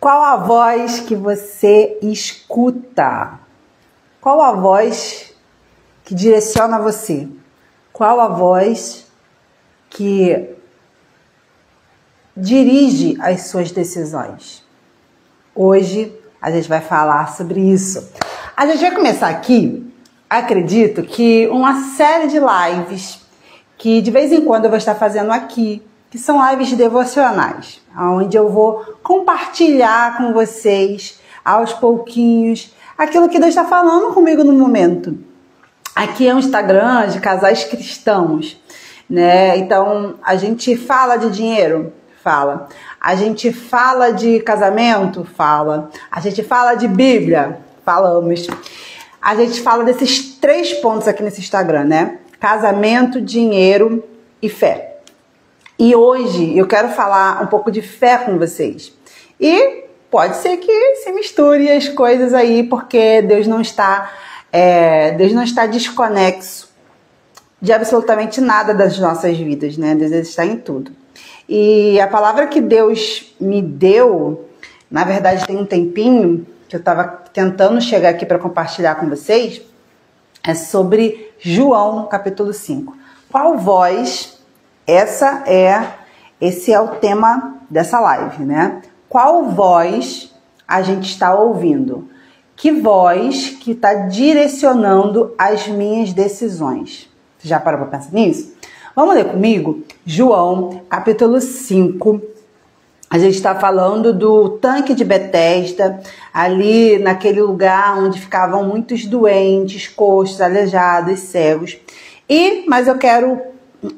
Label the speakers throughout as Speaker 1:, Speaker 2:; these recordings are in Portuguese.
Speaker 1: Qual a voz que você escuta? Qual a voz que direciona você? Qual a voz que dirige as suas decisões? Hoje a gente vai falar sobre isso. A gente vai começar aqui, acredito que uma série de lives que de vez em quando eu vou estar fazendo aqui, que são lives devocionais, onde eu vou compartilhar com vocês, aos pouquinhos, aquilo que Deus está falando comigo no momento. Aqui é um Instagram de casais cristãos, né? Então, a gente fala de dinheiro? Fala. A gente fala de casamento? Fala. A gente fala de Bíblia? Falamos. A gente fala desses 3 pontos aqui nesse Instagram, né? Casamento, dinheiro e fé. E hoje eu quero falar um pouco de fé com vocês. E pode ser que se misture as coisas aí, porque Deus não está desconexo de absolutamente nada das nossas vidas, né? Deus está em tudo. E a palavra que Deus me deu, na verdade tem um tempinho, que eu estava tentando chegar aqui para compartilhar com vocês, é sobre João, capítulo 5. Qual voz... Esse é o tema dessa live, né? Qual voz a gente está ouvindo? Que voz que está direcionando as minhas decisões? Você já parou para pensar nisso? Vamos ler comigo? João, capítulo 5. A gente está falando do tanque de Betesda, ali naquele lugar onde ficavam muitos doentes, coxos, aleijados, cegos. Mas eu quero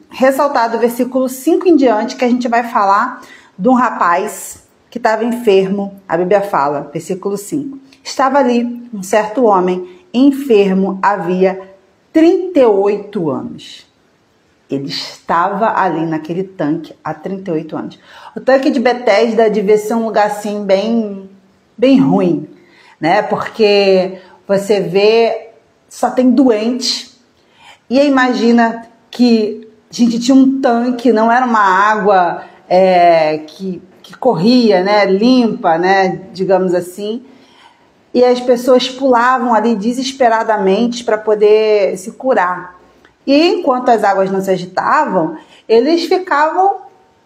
Speaker 1: ressaltar do versículo 5 em diante, que a gente vai falar de um rapaz que estava enfermo. A Bíblia fala, versículo 5. Estava ali um certo homem enfermo havia 38 anos. Ele estava ali naquele tanque há 38 anos. O tanque de Betesda devia ser um lugar assim bem ruim, né? Porque você vê, só tem doente. E aí imagina que a gente tinha um tanque, não era uma água que corria, né, limpa, né, digamos assim. E as pessoas pulavam ali desesperadamente para poder se curar. E enquanto as águas não se agitavam, eles ficavam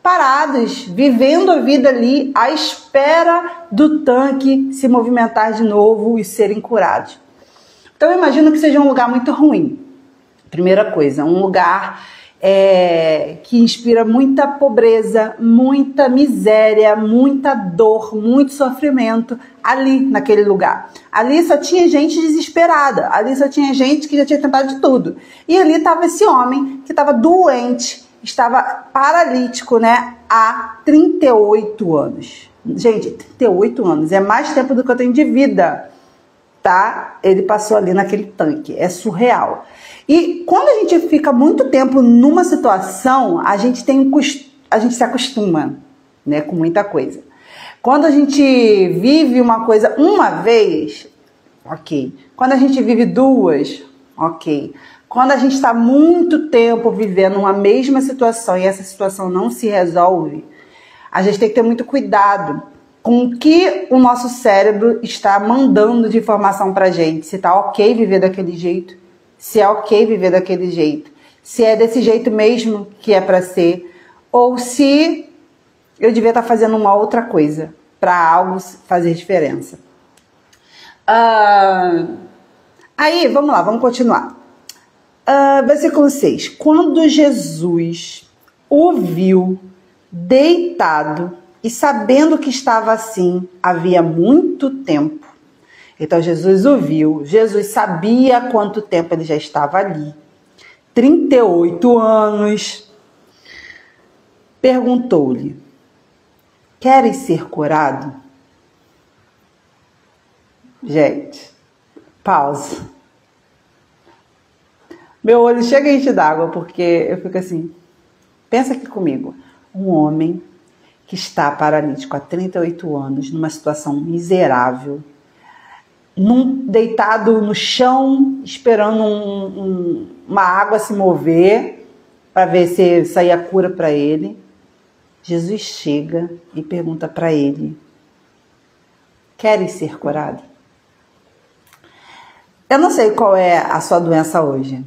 Speaker 1: parados, vivendo a vida ali à espera do tanque se movimentar de novo e serem curados. Então eu imagino que seja um lugar muito ruim. Primeira coisa, um lugar que inspira muita pobreza, muita miséria, muita dor, muito sofrimento ali naquele lugar. Ali só tinha gente desesperada, ali só tinha gente que já tinha tentado de tudo. E ali estava esse homem que estava doente, estava paralítico, né, há 38 anos. Gente, 38 anos é mais tempo do que eu tenho de vida, tá? Ele passou ali naquele tanque, é surreal. E quando a gente fica muito tempo numa situação, a gente se acostuma, né, com muita coisa. Quando a gente vive uma coisa uma vez, ok. Quando a gente vive 2, ok. Quando a gente está muito tempo vivendo uma mesma situação e essa situação não se resolve, a gente tem que ter muito cuidado com o que o nosso cérebro está mandando de informação pra gente. Se tá ok viver daquele jeito, se é ok viver daquele jeito, se é desse jeito mesmo que é para ser, ou se eu devia estar fazendo uma outra coisa para algo fazer diferença. Aí, vamos lá, vamos continuar. Versículo 6. Quando Jesus o viu deitado e sabendo que estava assim havia muito tempo, então Jesus o viu, Jesus sabia há quanto tempo ele já estava ali, 38 anos, perguntou-lhe, queres ser curado? Gente, pausa. Meu olho chega a encher d'água, porque eu fico assim, pensa aqui comigo, um homem que está paralítico há 38 anos, numa situação miserável, deitado no chão, esperando uma água se mover, para ver se saía cura para ele. Jesus chega e pergunta para ele, Queres ser curado? Eu não sei qual é a sua doença hoje.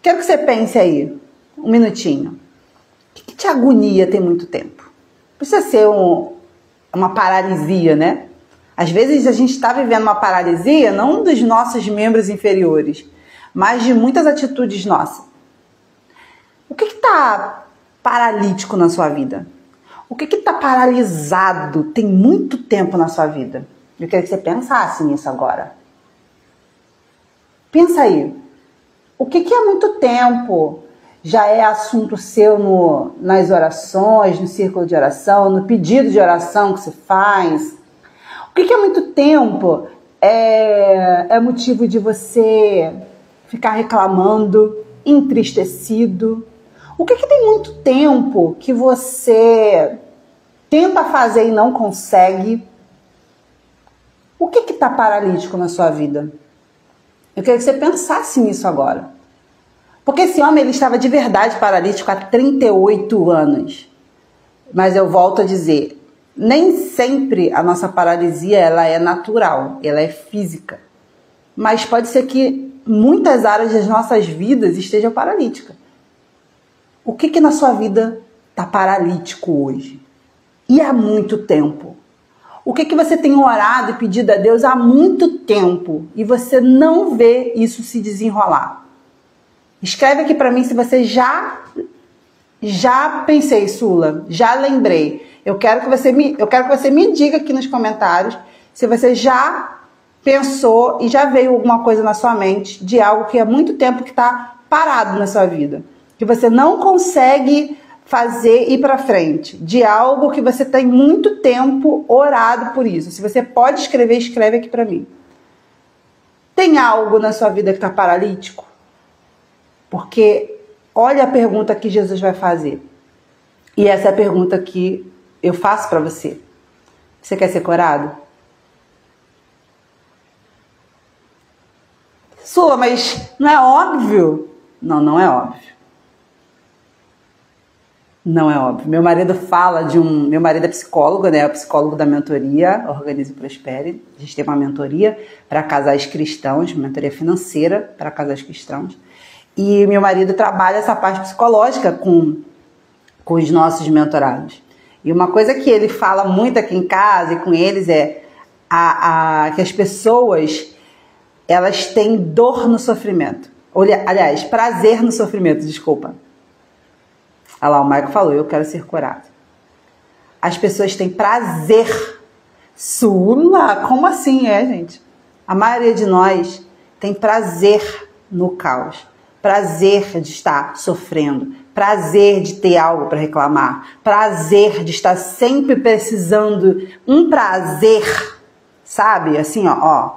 Speaker 1: Quero que você pense aí, um minutinho. O que te agonia tem muito tempo? Precisa ser uma paralisia, né? Às vezes a gente está vivendo uma paralisia, não dos nossos membros inferiores, mas de muitas atitudes nossas. O que está paralítico na sua vida? O que está paralisado tem muito tempo na sua vida? Eu queria que você pensasse nisso agora. Pensa aí. O que há muito tempo já é assunto seu nas orações, no círculo de oração, no pedido de oração que você faz? O que há muito tempo é motivo de você ficar reclamando, entristecido? O que tem muito tempo que você tenta fazer e não consegue? O que está paralítico na sua vida? Eu queria que você pensasse nisso agora. Porque esse homem ele estava de verdade paralítico há 38 anos. Mas eu volto a dizer, nem sempre a nossa paralisia ela é natural, ela é física. Mas pode ser que muitas áreas das nossas vidas estejam paralíticas. O que na sua vida está paralítico hoje? E há muito tempo? O que você tem orado e pedido a Deus há muito tempo e você não vê isso se desenrolar? Escreve aqui para mim se você já pensei, Sula, já lembrei. Eu quero que você me diga aqui nos comentários se você já pensou e já veio alguma coisa na sua mente de algo que há muito tempo que está parado na sua vida, que você não consegue fazer ir para frente, de algo que você tem muito tempo orado por isso. Se você pode escrever, escreve aqui para mim. Tem algo na sua vida que está paralítico? Porque olha a pergunta que Jesus vai fazer. E essa é a pergunta que eu faço para você. Você quer ser curado? Sua, mas não é óbvio? Não, não é óbvio. Não é óbvio. Meu marido Meu marido é psicólogo, né? É o psicólogo da mentoria Organize e Prospere. A gente tem uma mentoria para casais cristãos, mentoria financeira para casais cristãos. E meu marido trabalha essa parte psicológica com os nossos mentorados. E uma coisa que ele fala muito aqui em casa e com eles é que as pessoas, elas têm dor no sofrimento. Aliás, prazer no sofrimento, desculpa. Olha lá, o Maico falou, eu quero ser curado. As pessoas têm prazer. Sula, como assim gente? A maioria de nós tem prazer no caos. Prazer de estar sofrendo. Prazer de ter algo para reclamar. Prazer de estar sempre precisando. Um prazer, sabe? Assim, ó,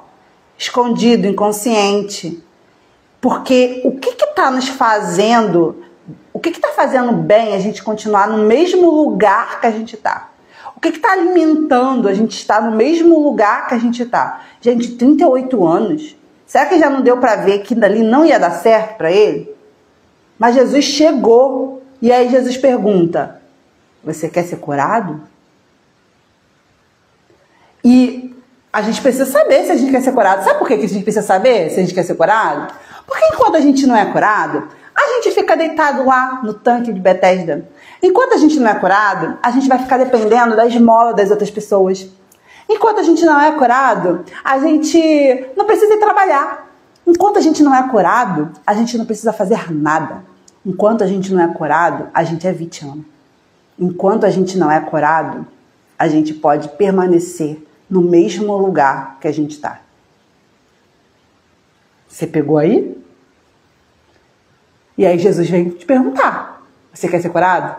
Speaker 1: escondido, inconsciente. Porque o que está nos fazendo... O que está fazendo bem a gente continuar no mesmo lugar que a gente está? O que está alimentando a gente estar no mesmo lugar que a gente está? Gente, 38 anos. Será que já não deu para ver que dali não ia dar certo para ele? Mas Jesus chegou e aí Jesus pergunta, você quer ser curado? E a gente precisa saber se a gente quer ser curado. Sabe por que a gente precisa saber se a gente quer ser curado? Porque enquanto a gente não é curado, a gente fica deitado lá no tanque de Betesda. Enquanto a gente não é curado, a gente vai ficar dependendo da esmola das outras pessoas. Enquanto a gente não é curado, a gente não precisa ir trabalhar. Enquanto a gente não é curado, a gente não precisa fazer nada. Enquanto a gente não é curado, a gente é vítima. Enquanto a gente não é curado, a gente pode permanecer no mesmo lugar que a gente está. Você pegou aí? E aí Jesus vem te perguntar, você quer ser curado?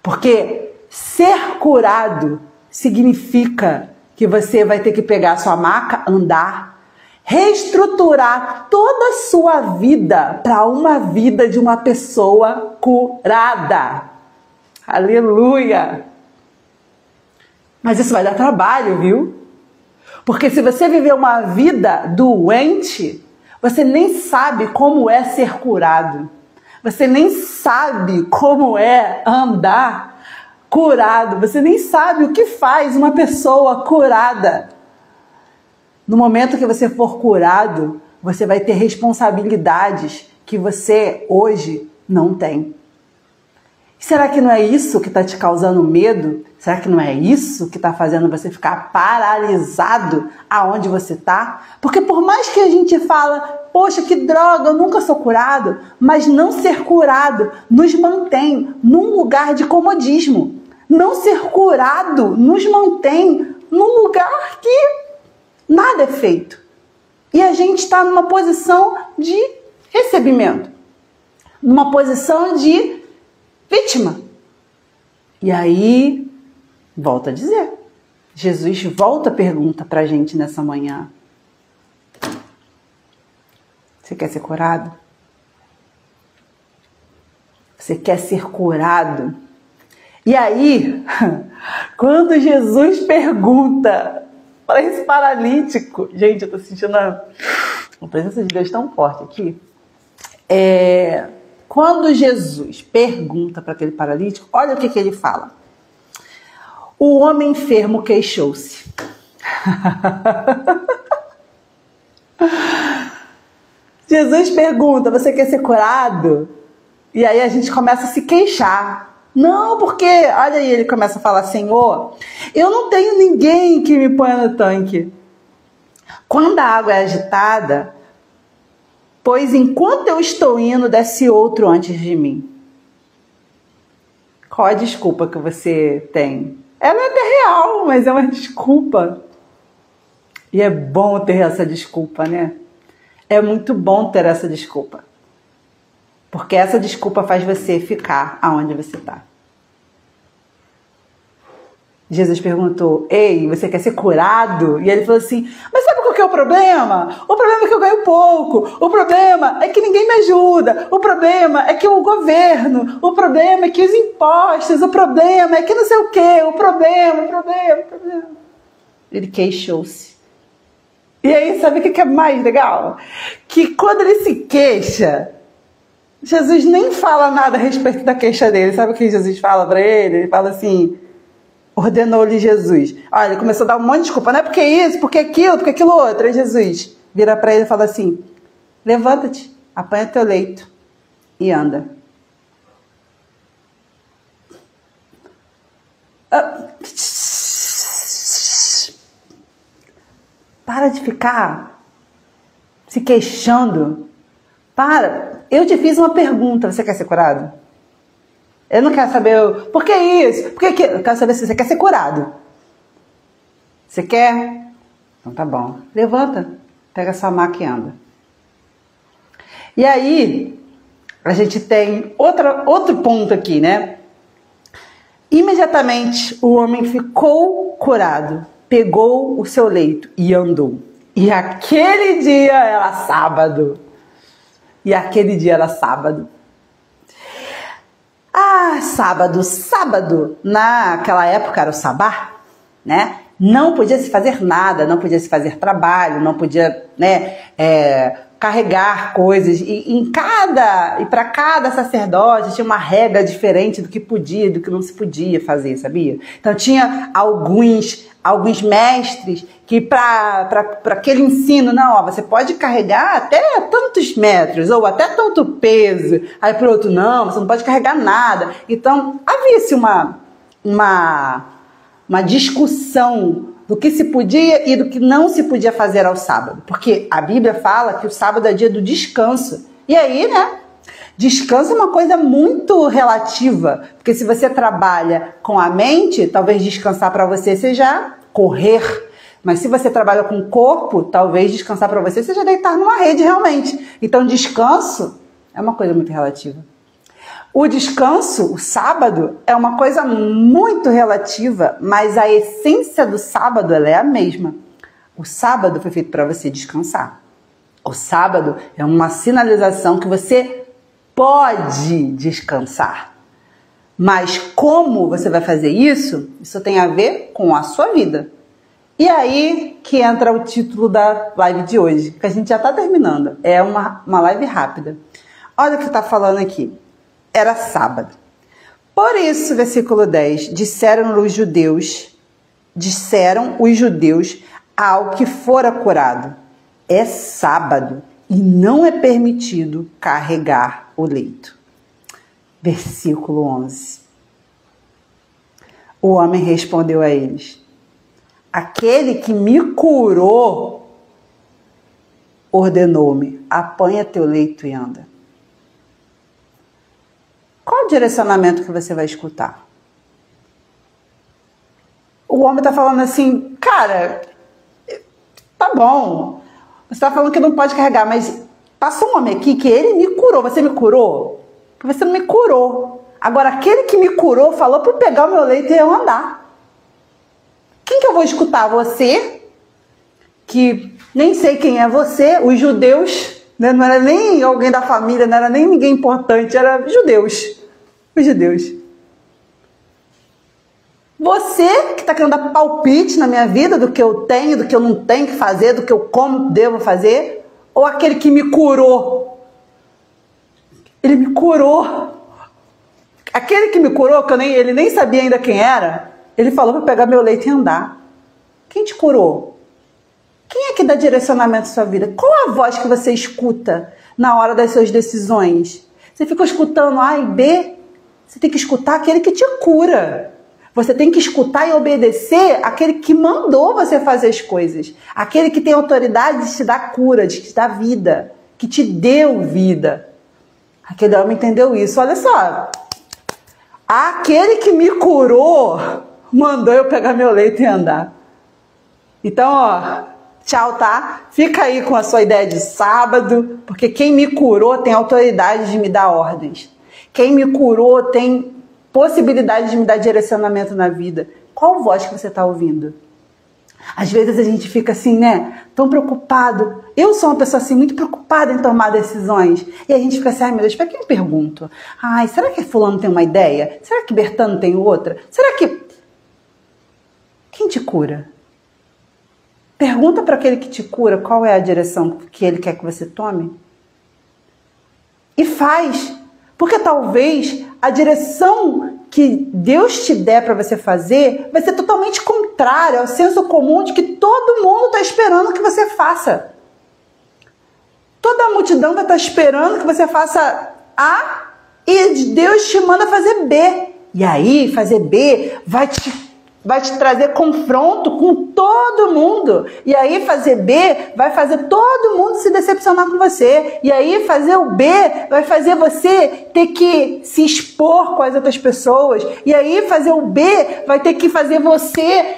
Speaker 1: Porque ser curado significa que você vai ter que pegar a sua maca, andar, reestruturar toda a sua vida para uma vida de uma pessoa curada. Aleluia! Mas isso vai dar trabalho, viu? Porque se você viver uma vida doente, você nem sabe como é ser curado. Você nem sabe como é andar curado. Você nem sabe o que faz uma pessoa curada. No momento que você for curado, você vai ter responsabilidades que você hoje não tem. Será que não é isso que está te causando medo? Será que não é isso que está fazendo você ficar paralisado aonde você está? Porque por mais que a gente fala, poxa, que droga, eu nunca sou curado, mas não ser curado nos mantém num lugar de comodismo. Não ser curado nos mantém num lugar que nada é feito. E a gente está numa posição de recebimento, numa posição de vítima. E aí, volto a dizer, Jesus volta a pergunta para a gente nessa manhã. Você quer ser curado? Você quer ser curado? E aí, quando Jesus pergunta para esse paralítico, gente, eu tô sentindo a presença de Deus tão forte aqui. Quando Jesus pergunta para aquele paralítico, olha o que ele fala. O homem enfermo queixou-se. Jesus pergunta, você quer ser curado? E aí a gente começa a se queixar. Não, porque, olha aí, ele começa a falar, Senhor, eu não tenho ninguém que me ponha no tanque. Quando a água é agitada, pois enquanto eu estou indo, desce outro antes de mim. Qual a desculpa que você tem? Ela é até real, mas é uma desculpa. E é bom ter essa desculpa, né? É muito bom ter essa desculpa. Porque essa desculpa faz você ficar aonde você está. Jesus perguntou, ei, você quer ser curado? E ele falou assim, mas sabe qual que é o problema? O problema é que eu ganho pouco. O problema é que ninguém me ajuda. O problema é que o governo. O problema é que os impostos. O problema é que não sei o quê. O problema. Ele queixou-se. E aí, sabe o que é mais legal? Que quando ele se queixa, Jesus nem fala nada a respeito da queixa dele. Sabe o que Jesus fala para ele? Ele fala assim, ordenou-lhe Jesus. Olha, ele começou a dar um monte de desculpa. Não é porque isso, porque aquilo outro. Aí Jesus vira para ele e fala assim, levanta-te, apanha teu leito e anda. Para de ficar se queixando. Para. Eu te fiz uma pergunta. Você quer ser curado? Eu não quero saber por que isso, por que aquilo. Eu quero saber se você quer ser curado. Você quer? Então tá bom. Levanta, pega sua maca e anda. E aí, a gente tem outro ponto aqui, né? Imediatamente o homem ficou curado, pegou o seu leito e andou. E aquele dia era sábado. Sábado, naquela época era o sabá, né? Não podia se fazer nada, não podia se fazer trabalho, não podia, né, carregar coisas. E para cada sacerdote tinha uma regra diferente do que podia e do que não se podia fazer, sabia? Então tinha alguns mestres que para aquele ensino, não, ó, você pode carregar até tantos metros ou até tanto peso, aí para o outro não, você não pode carregar nada. Então havia-se uma discussão do que se podia e do que não se podia fazer ao sábado, porque a Bíblia fala que o sábado é dia do descanso. E aí, né? Descanso é uma coisa muito relativa, porque se você trabalha com a mente, talvez descansar para você seja correr. Mas se você trabalha com o corpo, talvez descansar para você seja deitar numa rede realmente. Então, descanso é uma coisa muito relativa. O descanso, o sábado, é uma coisa muito relativa, mas a essência do sábado ela é a mesma. O sábado foi feito para você descansar. O sábado é uma sinalização que você pode descansar. Mas como você vai fazer isso? Isso tem a ver com a sua vida. E aí que entra o título da live de hoje, que a gente já está terminando. É uma live rápida. Olha o que está falando aqui. Era sábado. Por isso, versículo 10, disseram os judeus ao que fora curado: é sábado e não é permitido carregar o leito. Versículo 11. O homem respondeu a eles: aquele que me curou ordenou-me: apanha teu leito e anda. Qual o direcionamento que você vai escutar? O homem está falando assim: cara, tá bom, você está falando que não pode carregar, mas passou um homem aqui que ele me curou. Você me curou? Você não me curou. Agora, aquele que me curou falou para eu pegar o meu leito e eu andar. Quem que eu vou escutar? Você? Que nem sei quem é você. Os judeus, né? Não era nem alguém da família, não era nem ninguém importante, era judeus. Os judeus. Você que está querendo dar palpite na minha vida do que eu tenho, do que eu não tenho que fazer, do que eu como devo fazer? Ou aquele que me curou? Ele me curou. Aquele que me curou, que ele nem sabia ainda quem era, ele falou para pegar meu leito e andar. Quem te curou? Quem é que dá direcionamento à sua vida? Qual a voz que você escuta na hora das suas decisões? Você fica escutando A e B? Você tem que escutar aquele que te cura. Você tem que escutar e obedecer aquele que mandou você fazer as coisas. Aquele que tem autoridade de te dar cura, de te dar vida, que te deu vida. Aquele homem entendeu isso. Olha só. Aquele que me curou mandou eu pegar meu leito e andar. Então, ó, tchau, tá? Fica aí com a sua ideia de sábado, porque quem me curou tem autoridade de me dar ordens. Quem me curou tem possibilidade de me dar direcionamento na vida. Qual voz que você está ouvindo? Às vezes a gente fica assim, né? Tão preocupado. Eu sou uma pessoa assim, muito preocupada em tomar decisões. E a gente fica assim, ai meu Deus, para quem eu pergunto? Ai, será que fulano tem uma ideia? Será que Bertano tem outra? Será que... Quem te cura? Pergunta para aquele que te cura qual é a direção que ele quer que você tome. E faz. Porque talvez a direção que Deus te der para você fazer vai ser totalmente contrária ao senso comum de que todo mundo está esperando que você faça. Toda a multidão vai estar esperando que você faça A e Deus te manda fazer B. E aí, fazer B vai te trazer confronto com todo mundo. E aí fazer B vai fazer todo mundo se decepcionar com você. E aí fazer o B vai fazer você ter que se expor com as outras pessoas. E aí fazer o B vai ter que fazer você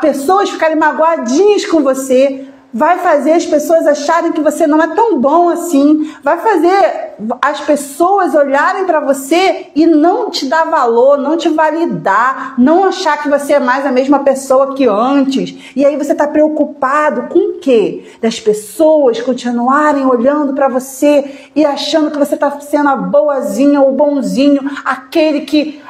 Speaker 1: pessoas ficarem magoadinhas com você. Vai fazer as pessoas acharem que você não é tão bom assim. Vai fazer as pessoas olharem para você e não te dar valor, não te validar, não achar que você é mais a mesma pessoa que antes. E aí você está preocupado com o quê? Das pessoas continuarem olhando para você e achando que você está sendo a boazinha ou bonzinho, aquele que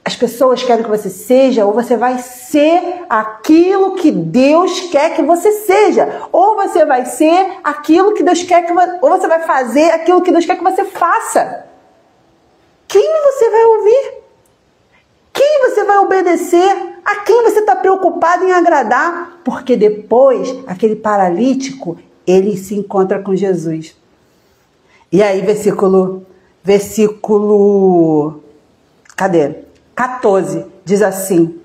Speaker 1: as pessoas querem que você seja, ou você vai ser aquilo que Deus quer que você seja, ou você vai ser aquilo que Deus quer que você, ou você vai fazer aquilo que Deus quer que você faça. Quem você vai ouvir? Quem você vai obedecer? A quem você está preocupado em agradar? Porque depois, aquele paralítico, ele se encontra com Jesus. E aí, versículo, cadê? 14, diz assim: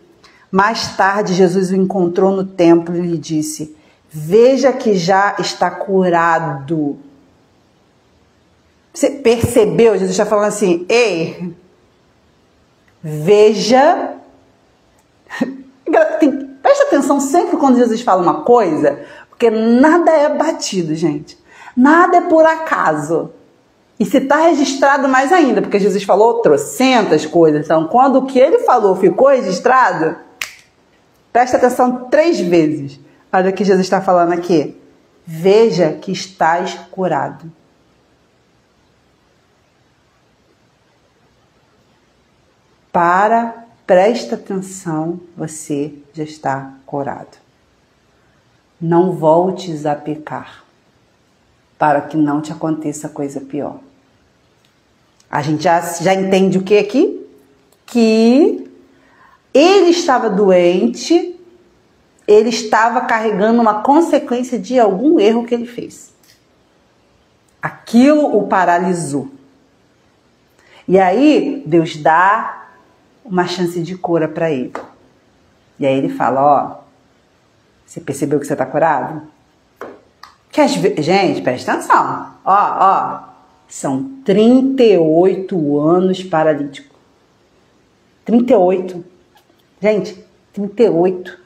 Speaker 1: mais tarde Jesus o encontrou no templo e lhe disse: veja que já está curado. Você percebeu? Jesus está falando assim: ei, veja. Presta atenção sempre quando Jesus fala uma coisa, porque nada é batido, gente. Nada é por acaso. E se está registrado mais ainda, porque Jesus falou trocentas coisas. Então, quando o que ele falou ficou registrado, presta atenção 3 vezes. Olha o que Jesus está falando aqui. Veja que estás curado. Presta atenção, você já está curado. Não voltes a pecar, para que não te aconteça coisa pior. A gente já entende o que aqui? Que ele estava doente, ele estava carregando uma consequência de algum erro que ele fez. Aquilo o paralisou. E aí, Deus dá uma chance de cura para ele. E aí ele fala, ó, você percebeu que você está curado? Gente, presta atenção. Ó, são 38 anos paralítico. 38. Gente, 38.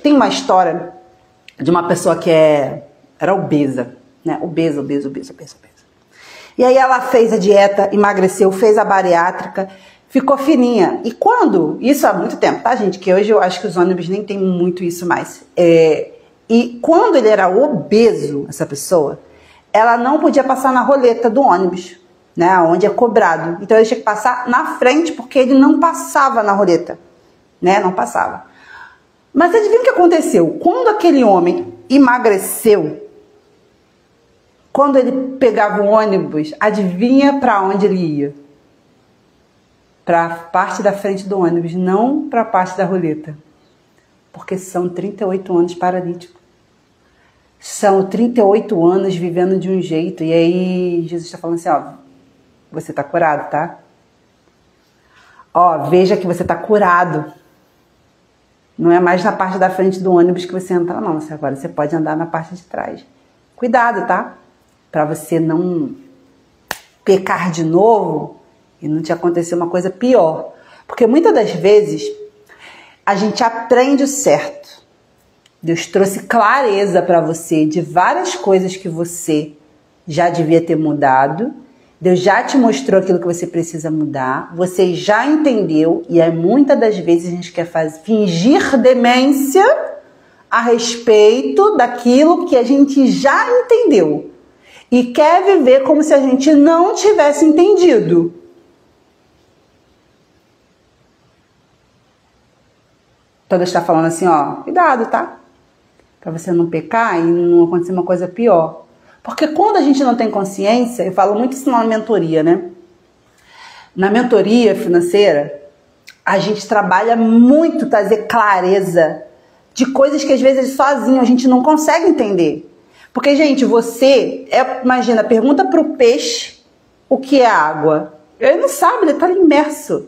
Speaker 1: Tem uma história de uma pessoa que era obesa, né? Obesa. E aí ela fez a dieta, emagreceu, fez a bariátrica, ficou fininha. E quando, isso há muito tempo, tá, gente? Que hoje eu acho que os ônibus nem tem muito isso mais. E quando ele era obeso, essa pessoa, ela não podia passar na roleta do ônibus, né? Onde é cobrado. Então ele tinha que passar na frente, porque ele não passava na roleta, né? Não passava. Mas adivinha o que aconteceu? Quando aquele homem emagreceu, quando ele pegava o ônibus, adivinha para onde ele ia? Para a parte da frente do ônibus, não para a parte da roleta. Porque são 38 anos paralítico. São 38 anos vivendo de um jeito. E aí Jesus está falando assim, ó, você está curado, tá? Ó, veja que você está curado. Não é mais na parte da frente do ônibus que você entra, não. Agora você pode andar na parte de trás. Cuidado, tá? Para você não pecar de novo e não te acontecer uma coisa pior. Porque muitas das vezes a gente aprende o certo. Deus trouxe clareza para você de várias coisas que você já devia ter mudado. Deus já te mostrou aquilo que você precisa mudar. Você já entendeu. E aí muitas das vezes a gente quer fingir demência a respeito daquilo que a gente já entendeu. E quer viver como se a gente não tivesse entendido. Então Deus está falando assim, ó, cuidado, tá? Para você não pecar e não acontecer uma coisa pior. Porque quando a gente não tem consciência, eu falo muito isso na mentoria, né? Na mentoria financeira, a gente trabalha muito trazer clareza de coisas que às vezes sozinho a gente não consegue entender. Porque, gente, imagina, pergunta para o peixe o que é água. Ele não sabe, ele está imerso.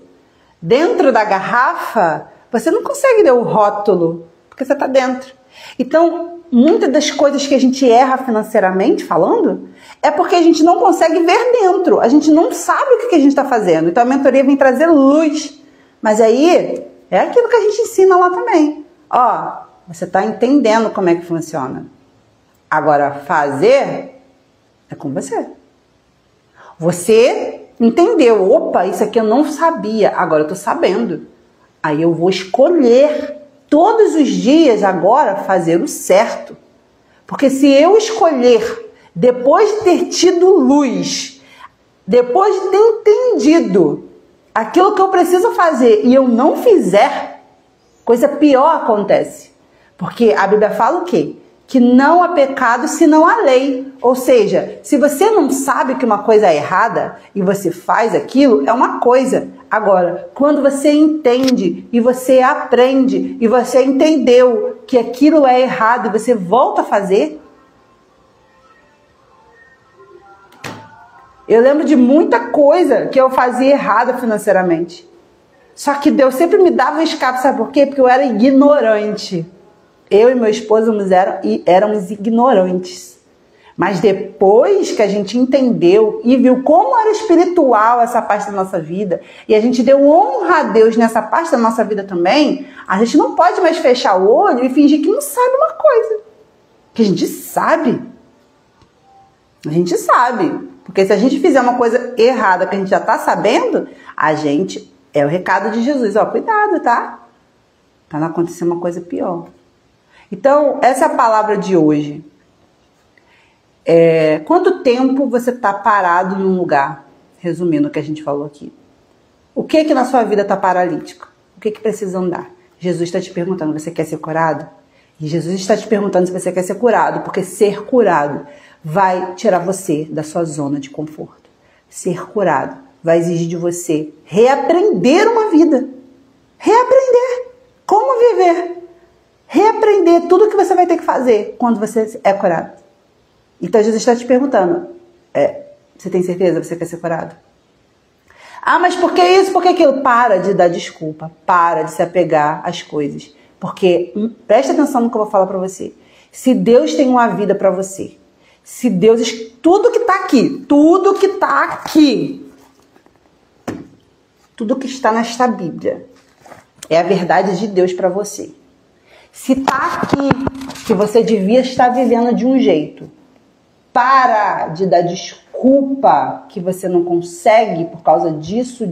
Speaker 1: Dentro da garrafa, você não consegue ler o rótulo, porque você está dentro. Então, muitas das coisas que a gente erra financeiramente falando, é porque a gente não consegue ver dentro. A gente não sabe o que a gente está fazendo. Então, a mentoria vem trazer luz. Mas aí, é aquilo que a gente ensina lá também. Ó, você está entendendo como é que funciona. Agora, fazer é com você. Você entendeu. Opa, isso aqui eu não sabia. Agora eu estou sabendo. Aí eu vou escolher todos os dias agora fazer o certo. Porque se eu escolher, depois de ter tido luz, depois de ter entendido aquilo que eu preciso fazer e eu não fizer, coisa pior acontece. Porque a Bíblia fala o quê? Que não há pecado senão a lei. Ou seja, se você não sabe que uma coisa é errada e você faz aquilo, é uma coisa. Agora, quando você entende e você aprende e você entendeu que aquilo é errado e você volta a fazer. Eu lembro de muita coisa que eu fazia errada financeiramente. Só que Deus sempre me dava um escape, sabe por quê? Porque eu era ignorante. Eu e meu esposo éramos ignorantes. Mas depois que a gente entendeu e viu como era espiritual essa parte da nossa vida, e a gente deu honra a Deus nessa parte da nossa vida também, a gente não pode mais fechar o olho e fingir que não sabe uma coisa. Que a gente sabe. A gente sabe. Porque se a gente fizer uma coisa errada que a gente já está sabendo, a gente... É o recado de Jesus. Ó, cuidado, tá? Para não acontecer uma coisa pior. Então, essa é a palavra de hoje. Quanto tempo você está parado num lugar? Resumindo o que a gente falou aqui. O que na sua vida está paralítico? O que precisa andar? Jesus está te perguntando, você quer ser curado? E Jesus está te perguntando se você quer ser curado, porque ser curado vai tirar você da sua zona de conforto. Ser curado vai exigir de você reaprender uma vida. Reaprender como viver. Reaprender tudo que você vai ter que fazer quando você é curado. Então Jesus está te perguntando, você tem certeza que você quer ser curado? Ah, mas por que isso, por que aquilo? Para de dar desculpa, para de se apegar às coisas. Porque, presta atenção no que eu vou falar para você. Se Deus tem uma vida para você, se Deus, tudo que está aqui, tudo que está nesta Bíblia, é a verdade de Deus para você. Se está aqui que você devia estar vivendo de um jeito, para de dar desculpa que você não consegue por causa disso.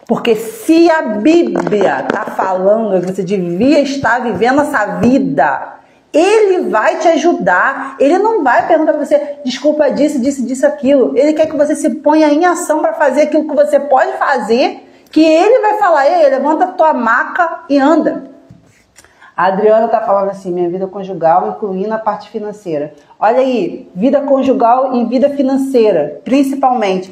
Speaker 1: Porque se a Bíblia está falando que você devia estar vivendo essa vida, Ele vai te ajudar. Ele não vai perguntar para você, desculpa disso, aquilo. Ele quer que você se ponha em ação para fazer aquilo que você pode fazer, que Ele vai falar, ei, levanta a tua maca e anda. A Adriana está falando assim, minha vida conjugal, incluindo a parte financeira. Olha aí, vida conjugal e vida financeira, principalmente.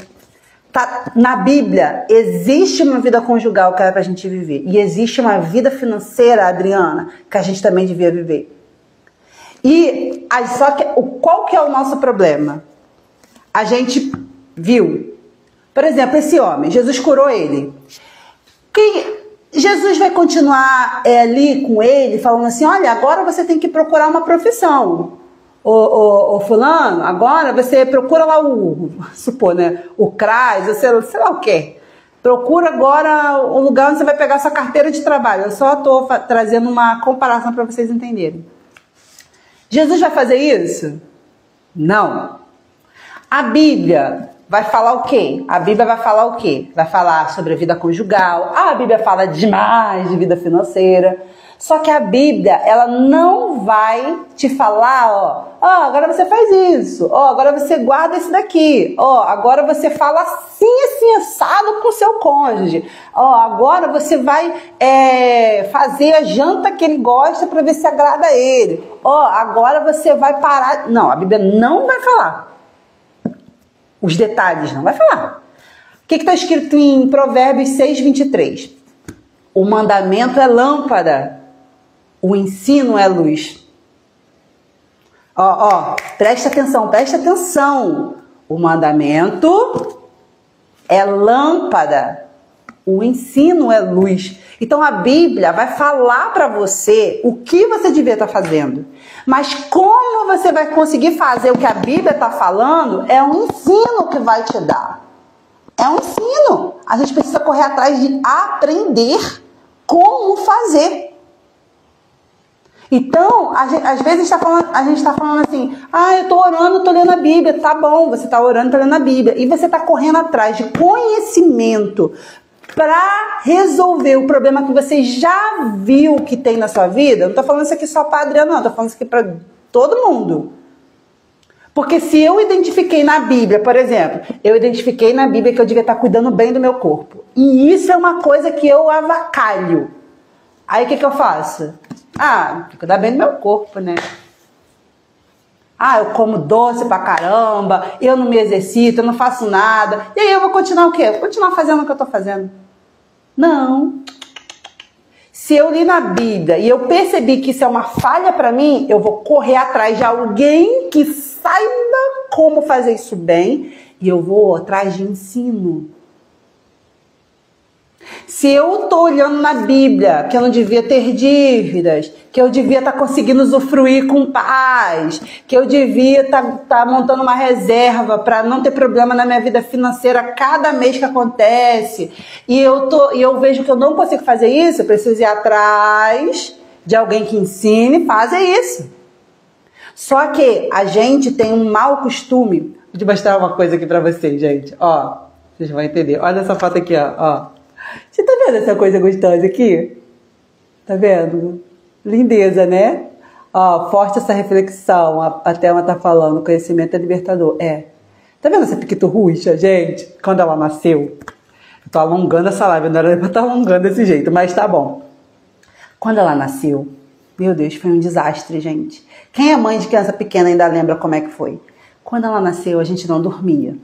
Speaker 1: Tá, na Bíblia, existe uma vida conjugal que era para a gente viver. E existe uma vida financeira, Adriana, que a gente também devia viver. E só que, qual que é o nosso problema? A gente viu, por exemplo, esse homem, Jesus curou ele. Jesus vai continuar ali com ele, falando assim, olha, agora você tem que procurar uma profissão. Ô fulano, agora você procura lá o CRAS, sei lá o quê. Procura agora o lugar onde você vai pegar sua carteira de trabalho. Eu só estou trazendo uma comparação para vocês entenderem. Jesus vai fazer isso? Não. A Bíblia vai falar o quê? A Bíblia vai falar o quê? Vai falar sobre a vida conjugal. A Bíblia fala demais de vida financeira. Só que a Bíblia, ela não vai te falar, agora você faz isso, agora você guarda isso daqui, agora você fala assim, assado com o seu cônjuge, agora você vai fazer a janta que ele gosta para ver se agrada a ele, agora você vai parar. Não, a Bíblia não vai falar. Os detalhes não vai falar. O que está escrito em Provérbios 6:23? O mandamento é lâmpada, o ensino é luz. Presta atenção. O mandamento é lâmpada, o ensino é luz. Então a Bíblia vai falar para você o que você devia estar fazendo. Mas como você vai conseguir fazer o que a Bíblia está falando, é um ensino que vai te dar. É um ensino. A gente precisa correr atrás de aprender como fazer. Então, às vezes a gente está falando assim, eu estou orando, estou lendo a Bíblia. Tá bom, você está orando, está lendo a Bíblia. E você está correndo atrás de conhecimento para resolver o problema que você já viu que tem na sua vida. Eu não estou falando isso aqui só para a Adriana, não. Estou falando isso aqui para todo mundo. Porque se eu identifiquei na Bíblia, por exemplo, eu identifiquei na Bíblia que eu devia estar cuidando bem do meu corpo. E isso é uma coisa que eu avacalho. Aí o que eu faço? Tem que cuidar bem do meu corpo, né? Eu como doce pra caramba, eu não me exercito, eu não faço nada. E aí eu vou continuar o quê? Vou continuar fazendo o que eu tô fazendo. Não. Se eu li na Bíblia e eu percebi que isso é uma falha pra mim, eu vou correr atrás de alguém que saiba como fazer isso bem e eu vou atrás de ensino. Se eu estou olhando na Bíblia que eu não devia ter dívidas, que eu devia estar conseguindo usufruir com paz, que eu devia estar montando uma reserva para não ter problema na minha vida financeira cada mês que acontece, e eu vejo que eu não consigo fazer isso, eu preciso ir atrás de alguém que ensine e faça isso. Só que a gente tem um mau costume. Vou mostrar uma coisa aqui para vocês, gente. Vocês vão entender. Olha essa foto aqui, ó. Você tá vendo essa coisa gostosa aqui? Tá vendo? Lindeza, né? Forte essa reflexão. A Thelma tá falando, conhecimento é libertador. Tá vendo essa piquiturruxa, gente? Quando ela nasceu. Eu tô alongando essa live, não era pra estar alongando desse jeito, mas tá bom. Quando ela nasceu, Meu Deus, foi um desastre, gente. Quem é mãe de criança pequena ainda lembra como é que foi? Quando ela nasceu, a gente não dormia.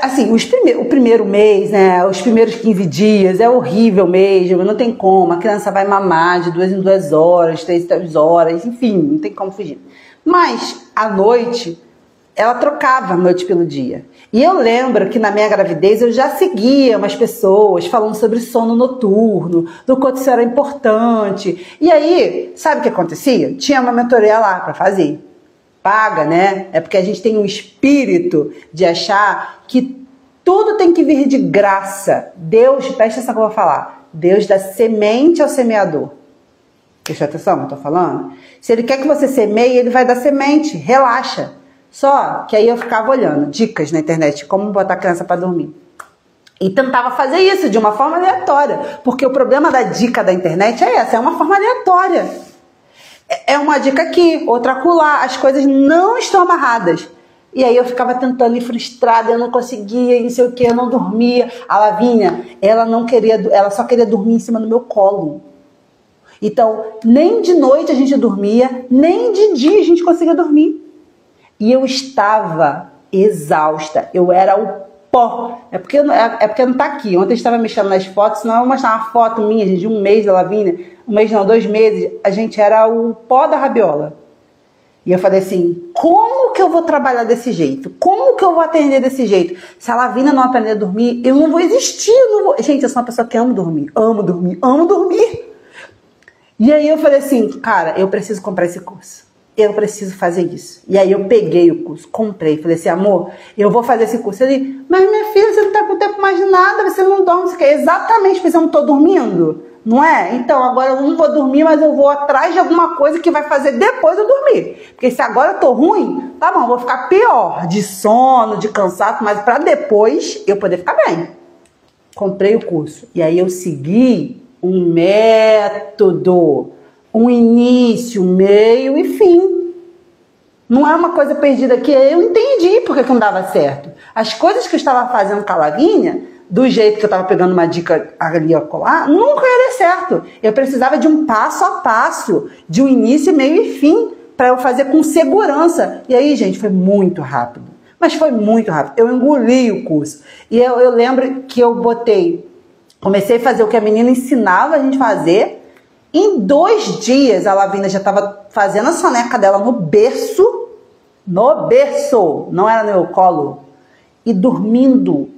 Speaker 1: Assim, o primeiro mês, né, os primeiros 15 dias, é horrível mesmo, não tem como. A criança vai mamar de 2 em 2 horas, 3 em 3 horas, enfim, não tem como fugir. Mas, à noite, ela trocava a noite pelo dia. E eu lembro que na minha gravidez eu já seguia umas pessoas falando sobre sono noturno, do quanto isso era importante. E aí, sabe o que acontecia? Tinha uma mentoria lá para fazer. Paga, né? É porque a gente tem um espírito de achar que tudo tem que vir de graça. Deus, presta atenção que eu vou falar. Deus dá semente ao semeador. Presta atenção no que eu tô falando? Se ele quer que você semeie, ele vai dar semente. Relaxa. Só que aí eu ficava olhando dicas na internet, como botar a criança para dormir. E tentava fazer isso de uma forma aleatória. Porque o problema da dica da internet é essa, é uma forma aleatória. É uma dica aqui, outra acolá, as coisas não estão amarradas. E aí eu ficava tentando ir frustrada, eu não conseguia, não sei o que, eu não dormia. A Lavínia, ela só queria dormir em cima do meu colo. Então, nem de noite a gente dormia, nem de dia a gente conseguia dormir. E eu estava exausta, eu era o pó. É porque não tá aqui. Ontem eu estava mexendo nas fotos, senão eu mostrar uma foto minha, gente, de um mês da Lavínia. Um mês não, 2 meses, a gente era o pó da rabiola. E eu falei assim, como que eu vou trabalhar desse jeito? Como que eu vou atender desse jeito? Se a Lavínia não aprender a dormir, eu não vou existir. Gente, eu sou uma pessoa que amo dormir. Amo dormir, amo dormir. E aí eu falei assim, cara, eu preciso comprar esse curso. Eu preciso fazer isso. E aí eu peguei o curso, comprei. Falei assim, amor, eu vou fazer esse curso. Ele, mas minha filha, você não tá com tempo mais de nada, você não dorme. Você quer exatamente porque eu não tô dormindo. Não é? Então, agora eu não vou dormir, mas eu vou atrás de alguma coisa que vai fazer depois eu dormir. Porque se agora eu tô ruim, tá bom, eu vou ficar pior, de sono, de cansaço, mas pra depois eu poder ficar bem. Comprei o curso. E aí eu segui um método, um início, meio e fim. Não é uma coisa perdida que eu entendi porque que não dava certo. As coisas que eu estava fazendo com a Lavínia, do jeito que eu estava pegando uma dica ali a colar, nunca ia dar certo. Eu precisava de um passo a passo, de um início, meio e fim, para eu fazer com segurança. E aí, gente, foi muito rápido. Mas foi muito rápido. Eu engoli o curso. E eu lembro que eu comecei a fazer o que a menina ensinava a gente fazer. Em 2 dias, a Lavínia já estava fazendo a soneca dela no berço, não era no meu colo, e dormindo.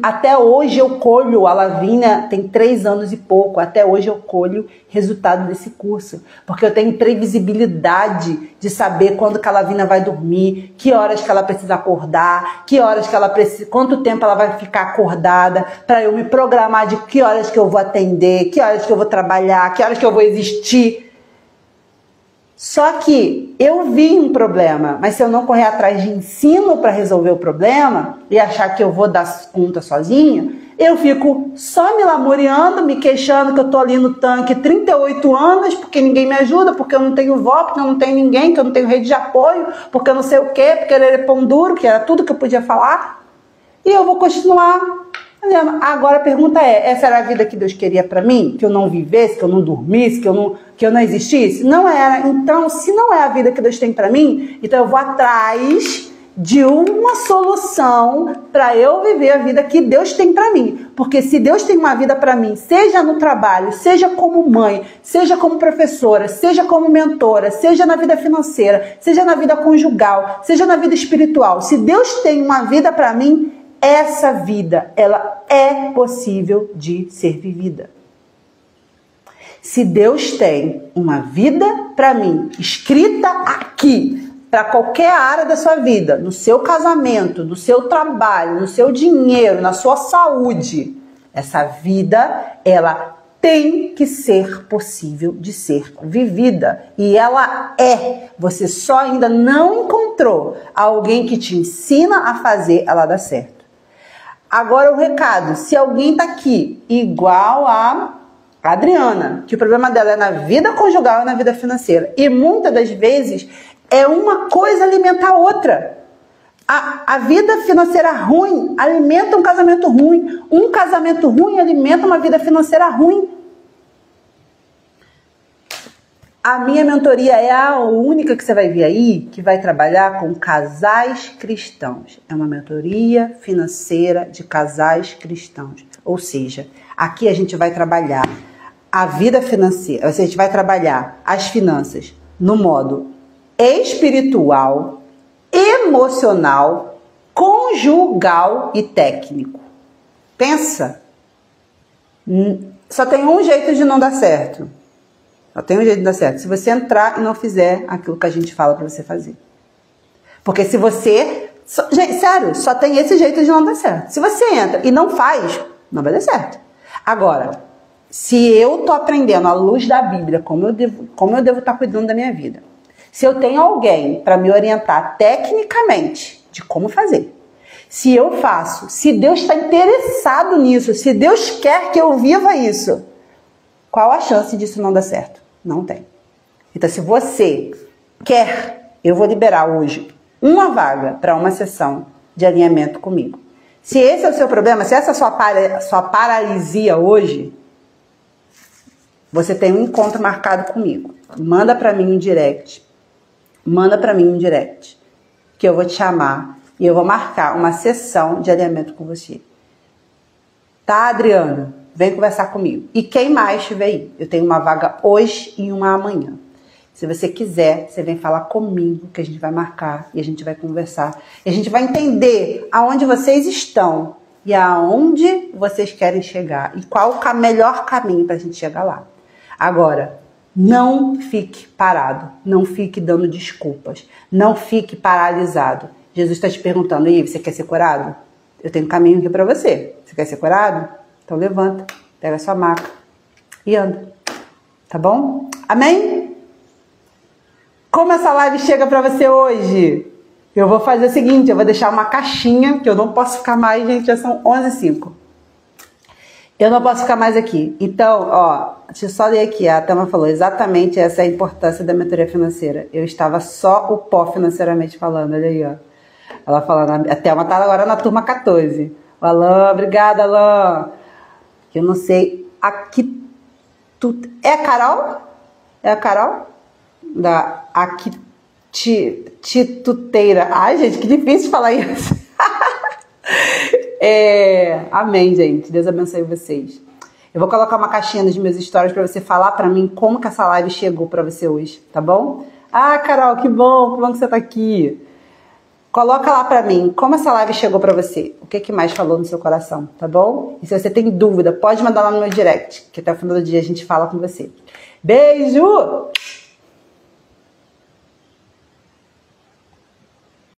Speaker 1: Até hoje eu colho, a Lavínia tem 3 anos e pouco, até hoje eu colho resultado desse curso. Porque eu tenho previsibilidade de saber quando que a Lavínia vai dormir, que horas que ela precisa acordar, quanto tempo ela vai ficar acordada, para eu me programar de que horas que eu vou atender, que horas que eu vou trabalhar, que horas que eu vou existir. Só que eu vi um problema, mas se eu não correr atrás de ensino para resolver o problema e achar que eu vou dar conta sozinha, eu fico só me lamuriando, me queixando que eu tô ali no tanque 38 anos, porque ninguém me ajuda, porque eu não tenho vó, porque eu não tenho ninguém, que eu não tenho rede de apoio, porque eu não sei o quê, porque ele é pão duro, que era tudo que eu podia falar. E eu vou continuar. Agora a pergunta essa era a vida que Deus queria para mim? Que eu não vivesse, que eu não dormisse, que eu não existisse? Não era. Então, se não é a vida que Deus tem para mim, então eu vou atrás de uma solução para eu viver a vida que Deus tem para mim. Porque se Deus tem uma vida para mim, seja no trabalho, seja como mãe, seja como professora, seja como mentora, seja na vida financeira, seja na vida conjugal, seja na vida espiritual, se Deus tem uma vida para mim, essa vida, ela é possível de ser vivida. Se Deus tem uma vida para mim, escrita aqui, para qualquer área da sua vida, no seu casamento, no seu trabalho, no seu dinheiro, na sua saúde, essa vida, ela tem que ser possível de ser vivida. E ela é. Você só ainda não encontrou alguém que te ensina a fazer ela dar certo. Agora o recado, se alguém tá aqui igual a Adriana, que o problema dela é na vida conjugal e na vida financeira, e muitas das vezes é uma coisa alimenta a outra. A vida financeira ruim alimenta um casamento ruim, um casamento ruim alimenta uma vida financeira ruim. A minha mentoria é a única que você vai ver aí que vai trabalhar com casais cristãos. É uma mentoria financeira de casais cristãos. Ou seja, aqui a gente vai trabalhar a vida financeira, a gente vai trabalhar as finanças no modo espiritual, emocional, conjugal e técnico. Pensa, só tem um jeito de não dar certo. Só tem um jeito de dar certo. Se você entrar e não fizer aquilo que a gente fala pra você fazer. Porque se você... gente, sério, só tem esse jeito de não dar certo. Se você entra e não faz, não vai dar certo. Agora, se eu tô aprendendo à luz da Bíblia como eu devo estar cuidando da minha vida, se eu tenho alguém para me orientar tecnicamente de como fazer, se eu faço, se Deus está interessado nisso, se Deus quer que eu viva isso, qual a chance disso não dar certo? Não tem. Então, se você quer, eu vou liberar hoje uma vaga para uma sessão de alinhamento comigo. Se esse é o seu problema, se essa é a sua paralisia hoje, você tem um encontro marcado comigo. Manda para mim um direct. Manda para mim um direct. Que eu vou te chamar e eu vou marcar uma sessão de alinhamento com você. Tá, Adriana? Vem conversar comigo. E quem mais estiver aí? Eu tenho uma vaga hoje e uma amanhã. Se você quiser, você vem falar comigo, que a gente vai marcar e a gente vai conversar. E a gente vai entender aonde vocês estão e aonde vocês querem chegar. E qual o melhor caminho para a gente chegar lá. Agora, não fique parado. Não fique dando desculpas. Não fique paralisado. Jesus está te perguntando, e aí, você quer ser curado? Eu tenho um caminho aqui para você. Você quer ser curado? Então levanta, pega a sua maca e anda. Tá bom? Amém? Como essa live chega pra você hoje? Eu vou fazer o seguinte, eu vou deixar uma caixinha, que eu não posso ficar mais, gente, já são 11h05. Eu não posso ficar mais aqui. Então, ó, deixa eu só ler aqui, a Tama falou exatamente essa é a importância da mentoria financeira. Eu estava só o pó financeiramente falando, olha aí, ó. Ela falando, a Thelma tá agora na turma 14. O Alain, obrigada, Alain. Eu não sei, aqui é a Carol? É a Carol? Da Aquituteira. Ai, gente, que difícil falar isso. Amém, gente. Deus abençoe vocês. Eu vou colocar uma caixinha nos meus stories para você falar para mim como que essa live chegou para você hoje, tá bom? Ah, Carol, que bom que você tá aqui. Coloca lá pra mim como essa live chegou pra você. O que mais falou no seu coração, tá bom? E se você tem dúvida, pode mandar lá no meu direct, que até o final do dia a gente fala com você. Beijo!